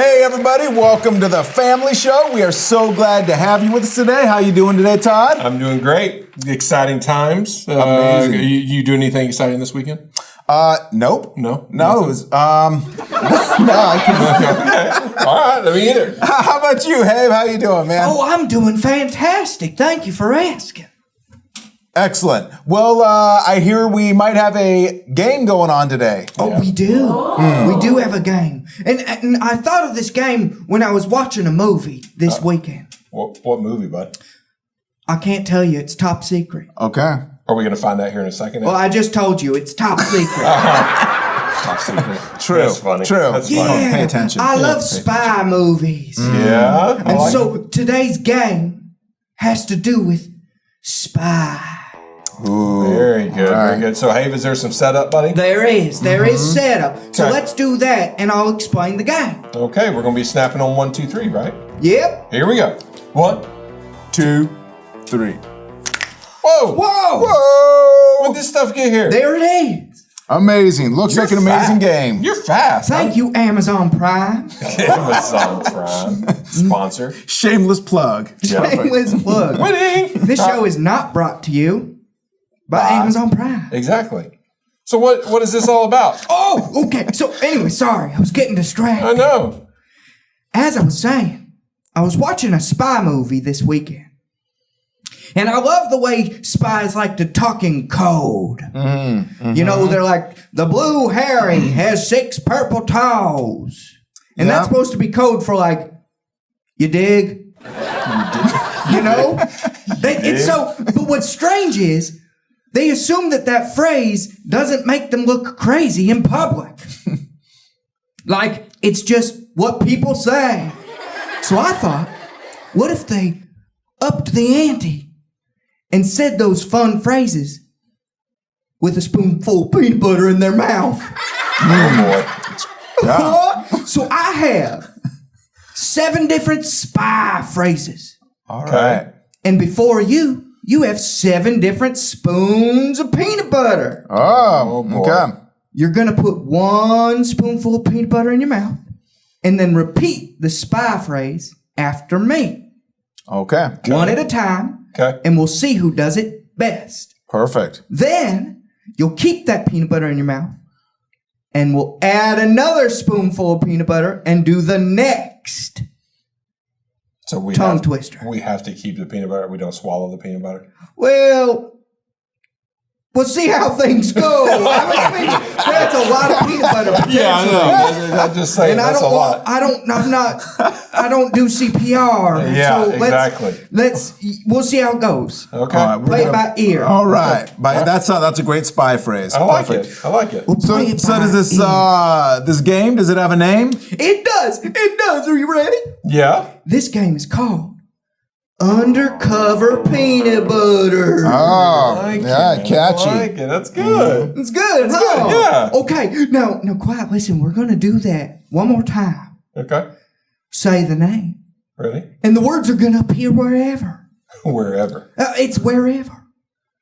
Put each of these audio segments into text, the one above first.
Hey everybody, welcome to the Family Show. We are so glad to have you with us today. How you doing today, Todd? I'm doing great. Exciting times. Amazing. You doing anything exciting this weekend? Nope. No? No, it was, no, I can't. Okay. All right, let me either. How about you, Habe? How you doing, man? Oh, I'm doing fantastic. Thank you for asking. Excellent. Well, I hear we might have a game going on today. Oh, we do. We do have a game. And I thought of this game when I was watching a movie this weekend. What movie, bud? I can't tell you. It's top secret. Okay. Are we going to find out here in a second? Well, I just told you. It's top secret. Top secret. True. That's funny. True. That's Yeah. funny. Pay attention. I love spy movies. Yeah. And so today's game has to do with spy. Ooh. Very good. All right. Very good. So, Have, is there some setup, buddy? There is setup. So Okay. let's do that, and I'll explain the game. Okay, we're going to be snapping on 1, 2, 3, right? Yep. Here we go. 1, 2, 3. whoa! Whoa! Whoa! When did this stuff get here? There it is. Amazing. Looks like an amazing game. You're fast. Thank you, Amazon Prime. Amazon Prime sponsor. Shameless plug. Shameless plug. Winning. This show is not brought to you by Amazon Prime. Exactly. So what is this all about? Oh, okay. So anyway, sorry, I was getting distracted. I know. As I was saying, I was watching a spy movie this weekend. And I love the way spies like to talk in code. You know, they're like, the blue herring has 6 purple toes. And that's supposed to be code for like, you dig? You know? It's so, but what's strange is, they assume that phrase doesn't make them look crazy in public. Like, it's just what people say. So I thought, what if they upped the ante and said those fun phrases with a spoonful of peanut butter in their mouth? Oh boy. Yeah. So I have 7 different spy phrases. All right. And before you have 7 different spoons of peanut butter. Oh, boy. okay. You're gonna put 1 spoonful of peanut butter in your mouth and then repeat the spy phrase after me. Okay. One at a time. Okay. And we'll see who does it best. Perfect. Then you'll keep that peanut butter in your mouth and we'll add another spoonful of peanut butter and do the next So we tongue twister. We have to keep the peanut butter. We don't swallow the peanut butter. Well, we'll see how things go. I mean, that's a lot of peanut butter. I'm just saying And that's a lot. I don't do CPR. Yeah, so exactly. We'll see how it goes. Okay. All right, Play it by ear. All right. That's a great spy phrase. I like Perfect. it. I like it. We'll So play it by does this ear. this game, does it have a name? It does. It does. Are you ready? Yeah. This game is called Undercover Peanut Butter. Oh, I like yeah, it. catchy. I like it. That's good. It's good, huh? good, yeah. Okay, now quiet. Listen, we're gonna do that one more time. Okay. Say the name, Ready? and the words are gonna appear wherever. Wherever. It's wherever.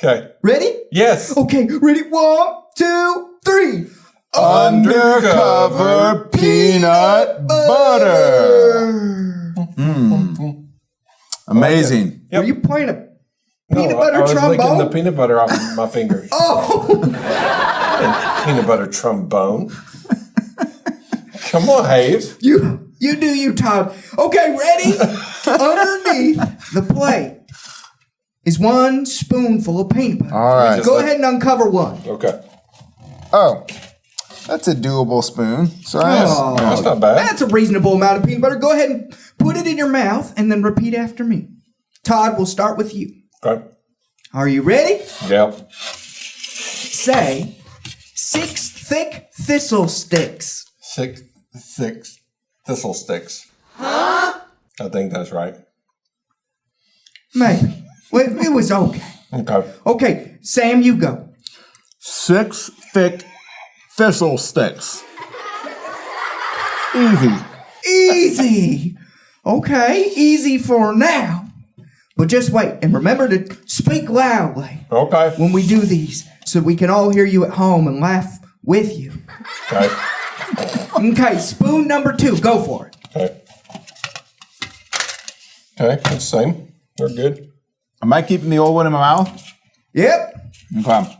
Okay. Ready? Yes. Okay, ready? 1, 2, 3. Undercover peanut butter. Amazing. Yep. Are you playing a No, peanut butter I was licking trombone? the peanut butter off my fingers. Oh, Peanut butter trombone. Come on, Have. you do you, Todd. Okay, ready? Underneath the plate is 1 spoonful of peanut butter. All right. Go ahead and uncover one. Okay. Oh, that's a doable spoon. So Oh. That's not bad. That's a reasonable amount of peanut butter. Go ahead and put it in your mouth and then repeat after me. Todd, we'll start with you. Okay. Are you ready? Yep. Say 6 thick thistle sticks. 6 thistle sticks. Huh? I think that's right. Maybe. Well, it was okay. Okay. Okay, Sam, you go. 6 thick thistle sticks. Easy. Easy. Okay, easy for now. But just wait and remember to speak loudly Okay. when we do these so we can all hear you at home and laugh with you. Okay. Okay, spoon number 2. Go for it. Okay, that's the same. They're good. Am I keeping the old one in my mouth? Yep. Okay.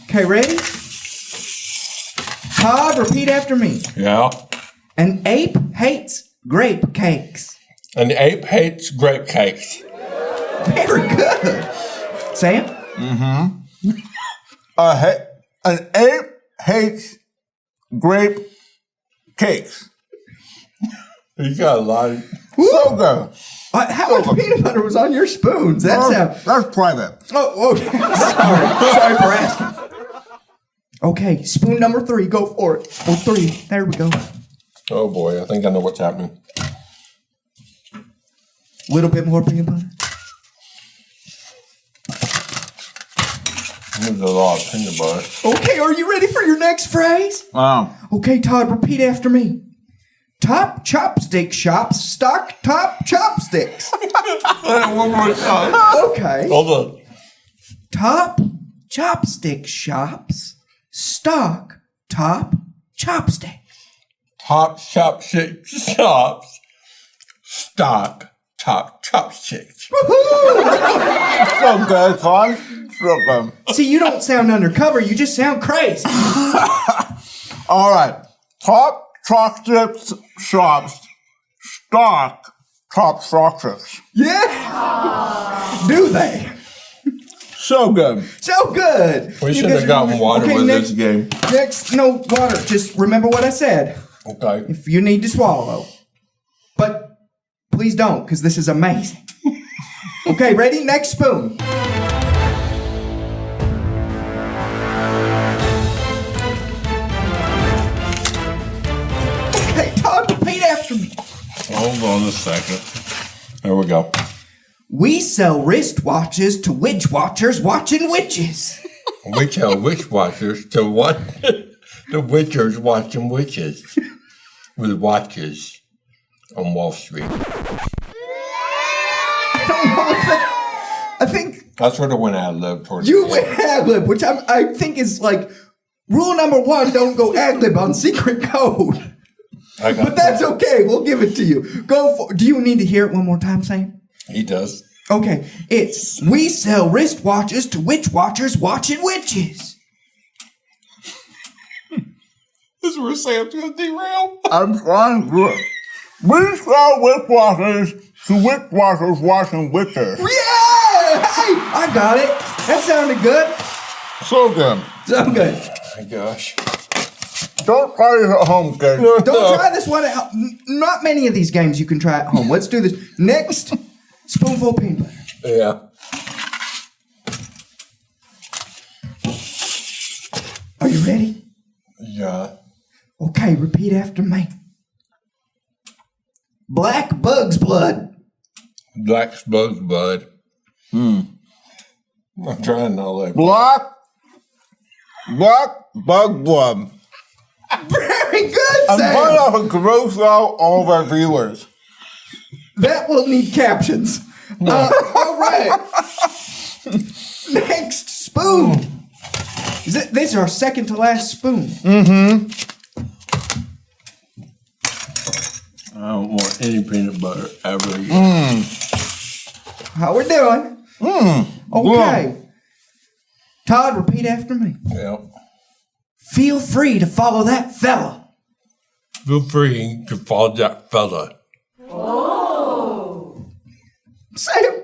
Okay, ready? Todd, repeat after me. Yeah. An ape hates grape cakes. An ape hates grape cakes. Very good. Sam? An ape hates grape cakes. You got a lot of... So good. How much peanut butter was on your spoons? That's private. Oh, okay. Sorry for asking. Okay, spoon number 3. Go for it. Or 3. There we go. Oh boy, I think I know what's happening. A little bit more peanut butter. There's a lot of peanut butter. Okay, are you ready for your next phrase? Okay, Todd, repeat after me. Top chopstick shops stock top chopsticks. One more time. Okay. Hold on. Top chopstick shops stock top chopsticks. Top chopstick shops stock top chopsticks. So good, Todd. So good. See, you don't sound undercover, you just sound crazy. All right. Top chocolate shops stock top chocolates. Yeah. Do they? So good. So good. We You should guys have are gotten doing- water okay, with next, this game. Next, no water. Just remember what I said. Okay. If you need to swallow. But please don't, because this is amazing. Okay, ready? Next spoon. Okay, Todd, repeat after me. Hold on a second. There we go. We sell wristwatches to witch watchers watching witches. We tell witch watchers to what the witchers watching witches with watches on Wall Street. I don't know if that. I think I sort of went ad lib towards you the went end. ad lib, which I think is like rule number 1: don't go ad lib on secret code. I got But that's okay. We'll give it to you. Go for. Do you need to hear it one more time, Sam? He does. Okay, it's we sell wristwatches to witch watchers watching witches. This is where Sam's gonna derail. I'm trying to. We sell witch-watchers to witch-watchers watching witches. Yeah! Hey, I got it. That sounded good. So good. So good. Oh my gosh. Don't try this at home, kids. Don't try this one at home. Not many of these games you can try at home. Let's do this. Next, spoonful of peanut butter. Yeah. Are you ready? Yeah. Okay, repeat after me. Black bug's blood. Black's bug's blood. I'm trying not like Black bug blood. Very good, I'm Sam. trying not to gross out all of our viewers. That will need captions. All right. Next spoon. This is our second to last spoon. I don't want any peanut butter ever again. How we doing? Okay. Todd, repeat after me. Yeah. Feel free to follow that fella. Feel free to follow that fella. Sam.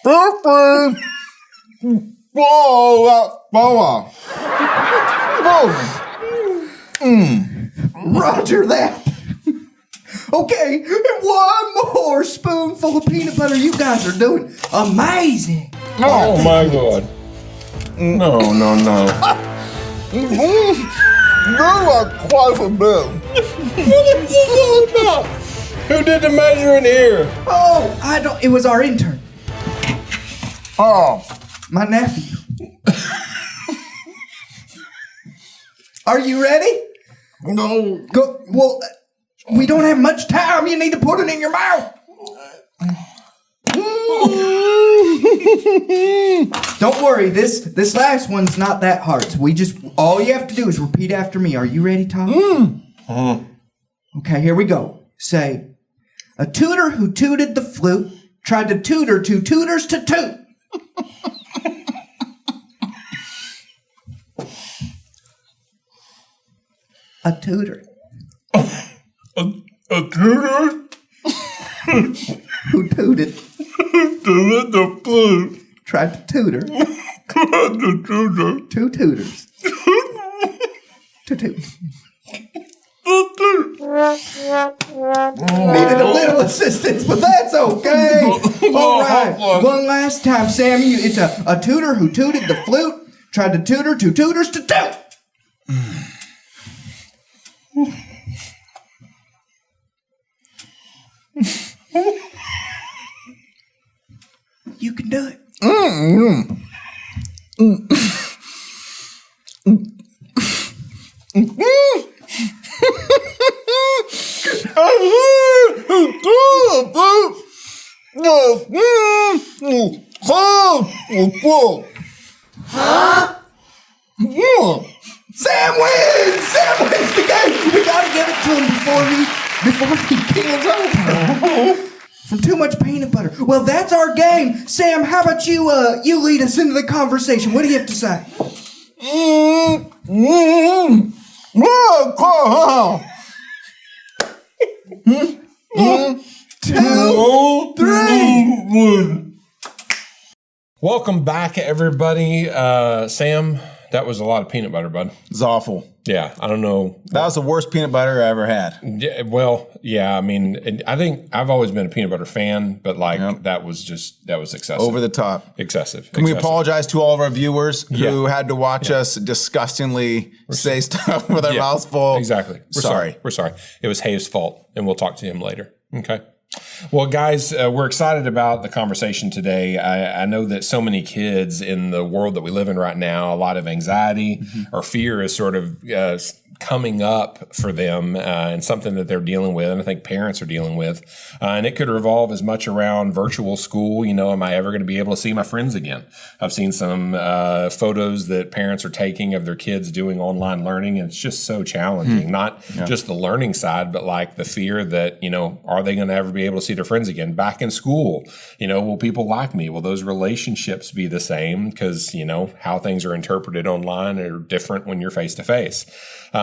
Feel free to follow that fella. Roger that. Okay, and one more spoonful of peanut butter. You guys are doing amazing. Oh my god. No. You're like quite a bit. What is this all about? Who did the measuring here? Oh, I don't. It was our intern, Oh, my nephew. Are you ready? No. Go. Well, we don't have much time. You need to put it in your mouth. Don't worry, this last one's not that hard. So all you have to do is repeat after me. Are you ready, Todd? Okay, here we go. Say, a tutor who tooted the flute tried to tutor two tutors to toot. A tutor. A tutor Who tooted to the flute. tried to tutor The tutor. two tutors to toot. Needed a little assistance, but that's okay. All right, one last time, Sam. It's a tutor who tooted the flute tried to tutor two tutors to toot. You can do it. Sam wins! Sam wins the game! We gotta give it to him before he keels over from too much peanut butter. Well, that's our game. Sam, how about you lead us into the conversation? What do you have to say? 2, 3. Welcome back, everybody. Sam, that was a lot of peanut butter, bud. It's awful. Yeah, I don't know. That was the worst peanut butter I ever had. Yeah, well, yeah, I mean, I think I've always been a peanut butter fan, but that was excessive. Over the top. Excessive. Can we apologize to all of our viewers who had to watch us disgustingly say stuff with our mouths full? Exactly. We're sorry. It was Hayes' fault, and we'll talk to him later. Okay. Well, guys, we're excited about the conversation today. I know that so many kids in the world that we live in right now, a lot of anxiety or fear is sort of coming up for them and something that they're dealing with, and I think parents are dealing with. And it could revolve as much around virtual school. You know, am I ever going to be able to see my friends again? I've seen some photos that parents are taking of their kids doing online learning, and it's just so challenging. Not just the learning side, but like the fear that, you know, are they going to ever be able to see their friends again? Back in school, you know, will people like me? Will those relationships be the same? Because, you know, how things are interpreted online are different when you're face to face.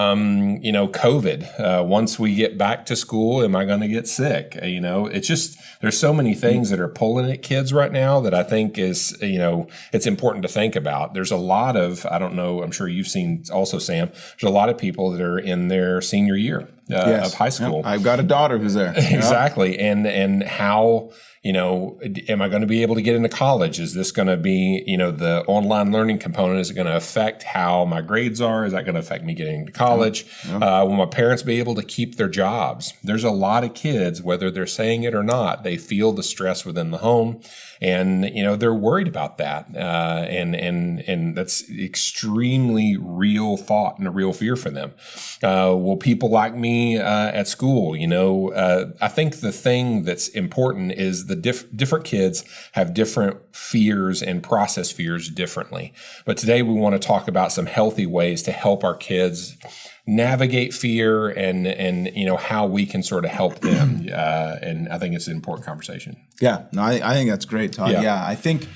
You know, COVID, once we get back to school, am I going to get sick? You know, it's just, there's so many things that are pulling at kids right now that I think is, you know, it's important to think about. There's a lot of, I don't know, I'm sure you've seen also, Sam, there's a lot of people that are in their senior year of high school. Yep. I've got a daughter who's there. Exactly. And how, you know, am I going to be able to get into college? Is this going to be, you know, the online learning component? Is it going to affect how my grades are? Is that going to affect me getting into college? Will my parents be able to keep their jobs? There's a lot of kids, whether they're saying it or not, they feel the stress within the home. And, you know, they're worried about that. And that's extremely real thought and a real fear for them. Will people like me at school? You know, I think the thing that's important is the different kids have different fears and process fears differently. But today we want to talk about some healthy ways to help our kids navigate fear and you know, how we can sort of help them. And I think it's an important conversation. Yeah, no, I think that's great, Todd. Yeah, I think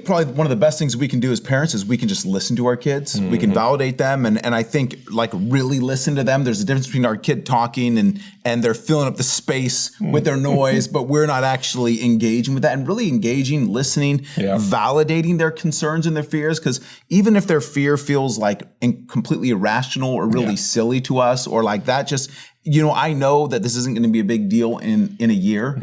probably one of the best things we can do as parents is we can just listen to our kids. We can validate them, and I think like really listen to them. There's a difference between our kid talking and they're filling up the space with their noise, but we're not actually engaging with that and really engaging, listening, validating their concerns and their fears. Because even if their fear feels like completely irrational or really silly to us, or like that, just, you know, I know that this isn't going to be a big deal in a year.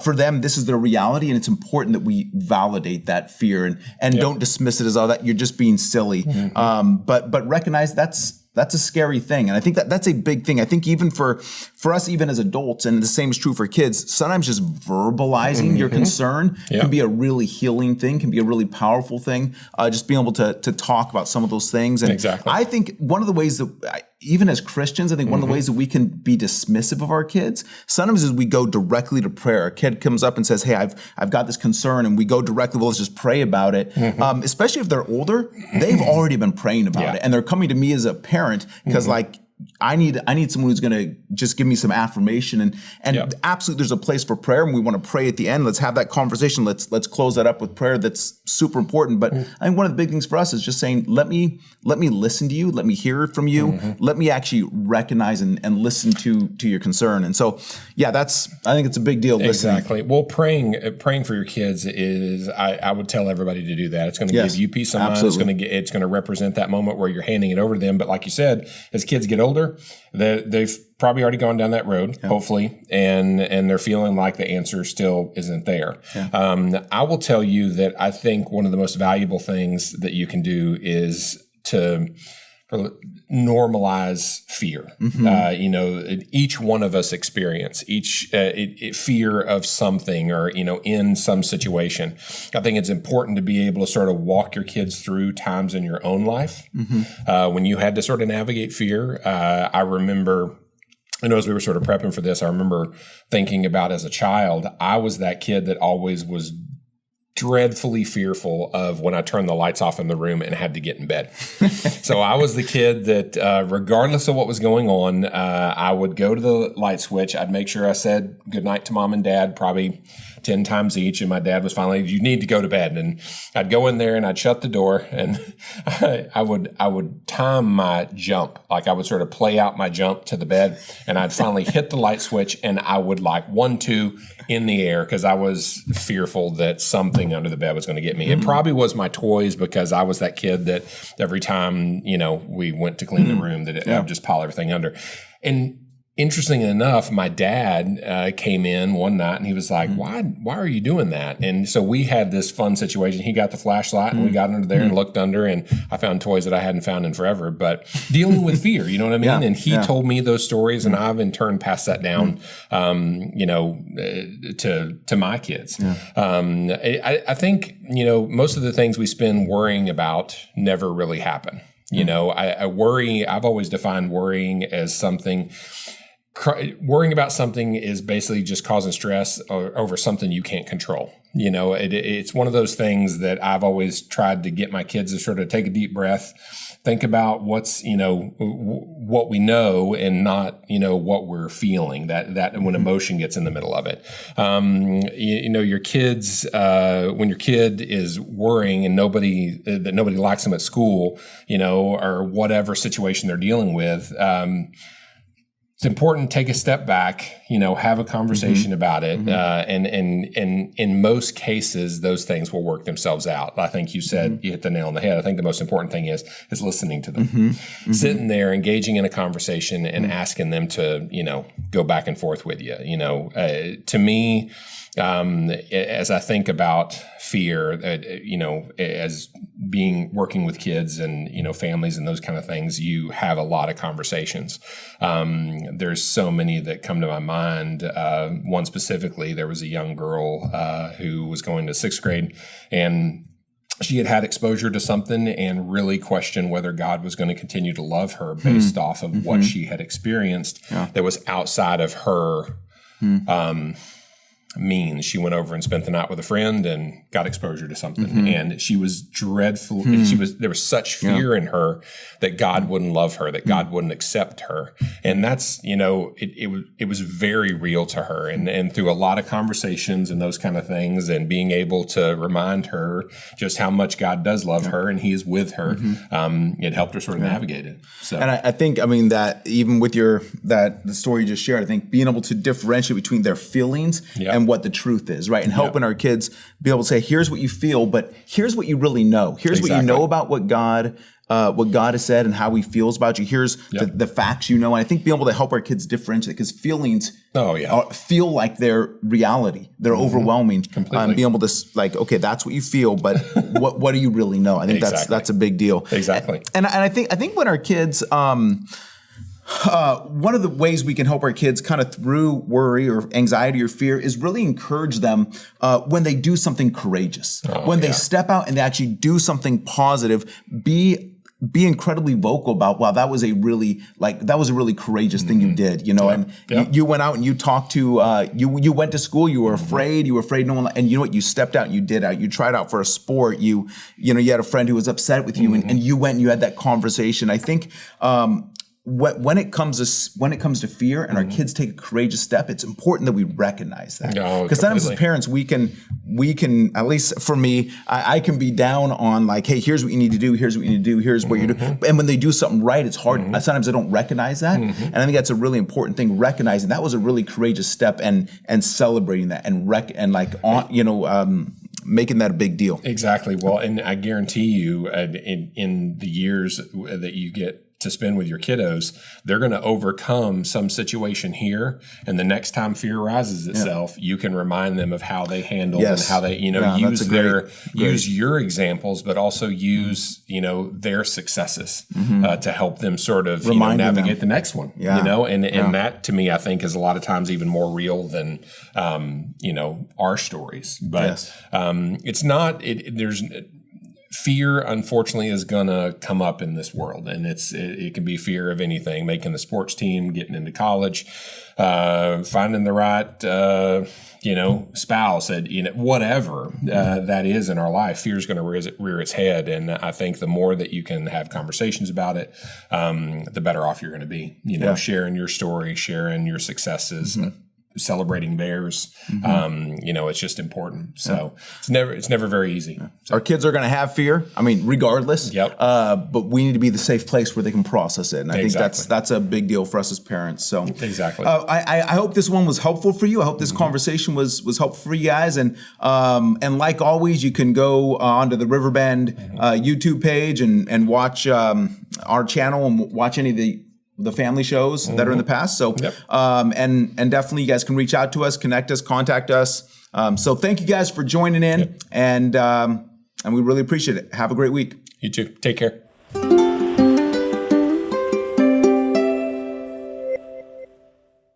For them, this is their reality, and it's important that we validate that fear and don't dismiss it as, oh, that you're just being silly. But recognize that's a scary thing. And I think that's a big thing. I think even for us, even as adults, and the same is true for kids, sometimes just verbalizing your concern can be a really healing thing, can be a really powerful thing. Just being able to talk about some of those things. And I think one of the ways that even as Christians, I think one of the ways that we can be dismissive of our kids sometimes is we go directly to prayer. A kid comes up and says, "Hey, I've got this concern," and we go directly. Well, let's just pray about it. Especially if they're older, they've already been praying about it, and they're coming to me as a parent because like. I need someone who's going to just give me some affirmation and absolutely there's a place for prayer and we want to pray at the end. Let's have that conversation. Let's close that up with prayer. That's super important. But I think one of the big things for us is just saying, let me listen to you. Let me hear it from you. Let me actually recognize and listen to your concern. And so, I think it's a big deal. Exactly. Well, praying for your kids is, I would tell everybody to do that. It's going to give you peace of mind. It's going to represent that moment where you're handing it over to them. But like you said, as kids get older, they've probably already gone down that road, hopefully, and they're feeling like the answer still isn't there. I will tell you that I think one of the most valuable things that you can do is to normalize fear. Each one of us experience fear of something or, in some situation. I think it's important to be able to sort of walk your kids through times in your own life when you had to sort of navigate fear. I remember, as we were sort of prepping for this, I remember thinking about as a child, I was that kid that always was dreadfully fearful of when I turned the lights off in the room and had to get in bed. So I was the kid that regardless of what was going on, I would go to the light switch. I'd make sure I said goodnight to mom and dad, probably 10 times each. And my dad was finally, "You need to go to bed." And I'd go in there and I'd shut the door and I would time my jump. Like I would sort of play out my jump to the bed and I'd finally hit the light switch and I would like 1, 2 in the air because I was fearful that something under the bed was going to get me. It probably was my toys because I was that kid that every time, we went to clean the room that I would just pile everything under. And interesting enough, my dad came in one night and he was like, why are you doing that? And so we had this fun situation. He got the flashlight and we got under there and looked under and I found toys that I hadn't found in forever, but dealing with fear, you know what I mean? And he told me those stories and I've in turn passed that down, to my kids. I think, most of the things we spend worrying about never really happen. I worry, I've always defined worrying as something. Worrying about something is basically just causing stress over something you can't control. It's one of those things that I've always tried to get my kids to sort of take a deep breath, think about what's, what we know and not, what we're feeling, that when emotion gets in the middle of it. Your kids, when your kid is worrying and nobody likes them at school, or whatever situation they're dealing with, it's important to take a step back, have a conversation about it. And in most cases, those things will work themselves out. I think you said you hit the nail on the head. I think the most important thing is listening to them, sitting there, engaging in a conversation and asking them to, go back and forth with you. To me, as I think about fear, as working with kids and, families and those kind of things, you have a lot of conversations. There's so many that come to my mind. One specifically, there was a young girl who was going to 6th grade and she had exposure to something and really questioned whether God was going to continue to love her based off of what she had experienced that was outside of her means. She went over and spent the night with a friend and got exposure to something. And she was dreadful. There was such fear in her that God wouldn't love her, that God wouldn't accept her. And that's, it was very real to her. And through a lot of conversations and those kind of things and being able to remind her just how much God does love her and he is with her, it helped her sort of navigate it. So, and I think, that even with the story you just shared, I think being able to differentiate between their feelings and what the truth is, right? And helping our kids be able to say, here's what you feel, but here's what you really know. Here's what you know about what God has said and how he feels about you. Here's the facts you know. And I think being able to help our kids differentiate because feelings feel like they're reality. They're overwhelming. Completely. Being able to okay, that's what you feel, but what do you really know? I think that's a big deal. Exactly. And I think when our kids, one of the ways we can help our kids kind of through worry or anxiety or fear is really encourage them when they do something courageous, when they step out and they actually do something positive, be be incredibly vocal about, wow, that was a really courageous thing you did, and you went out and you talked to, you went to school, you were afraid no one, and you know what, you stepped out, you tried out for a sport, you had a friend who was upset with you and you went and you had that conversation. I think, when it comes to fear and our kids take a courageous step, it's important that we recognize that. Because sometimes as parents, we can, at least for me, I can be down on like, hey, here's what you need to do, here's what you need to do, here's what you do. And when they do something right, it's hard. Sometimes I don't recognize that. And I think that's a really important thing, recognizing that was a really courageous step and celebrating that and making that a big deal. Exactly. Well, and I guarantee you in the years that you get to spend with your kiddos, they're going to overcome some situation here, and the next time fear rises itself, you can remind them of how they handled and how they, use your examples, but also use their successes to help them sort of navigate the next one. And that to me, I think, is a lot of times even more real than our stories. But it's not. There's. Fear, unfortunately, is going to come up in this world, and it can be fear of anything: making the sports team, getting into college, finding the right, spouse, whatever that is in our life. Fear is going to rear its head, and I think the more that you can have conversations about it, the better off you're going to be. Sharing your story, sharing your successes. Celebrating theirs, it's just important. So it's never very easy. So. Our kids are going to have fear. I mean, regardless. Yep. But we need to be the safe place where they can process it, and I think that's a big deal for us as parents. So exactly. I hope this one was helpful for you. I hope this conversation was helpful for you guys. And like always, you can go onto the Riverbend YouTube page and watch our channel and watch any of the family shows that are in the past. So, and definitely you guys can reach out to us, connect us, contact us. So thank you guys for joining in and we really appreciate it. Have a great week. You too. Take care.